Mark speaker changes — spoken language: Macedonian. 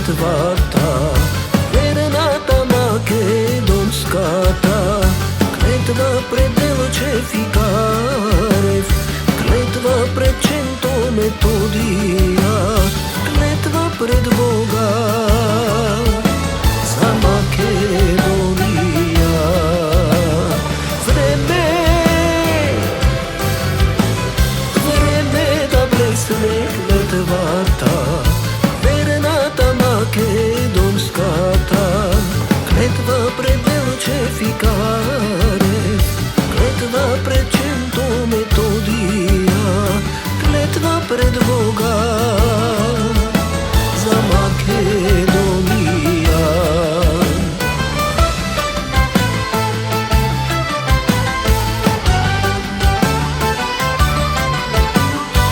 Speaker 1: клетвата, верната македонската, клетва пред Делчев и Карев, клетва пред Ченто Методия, клетва пред Бога за Македония. Време да блесне клетвата, верната македонската, клетва пред Делчев и Карев, клетва пред Ченто Методия, клетва пред Бога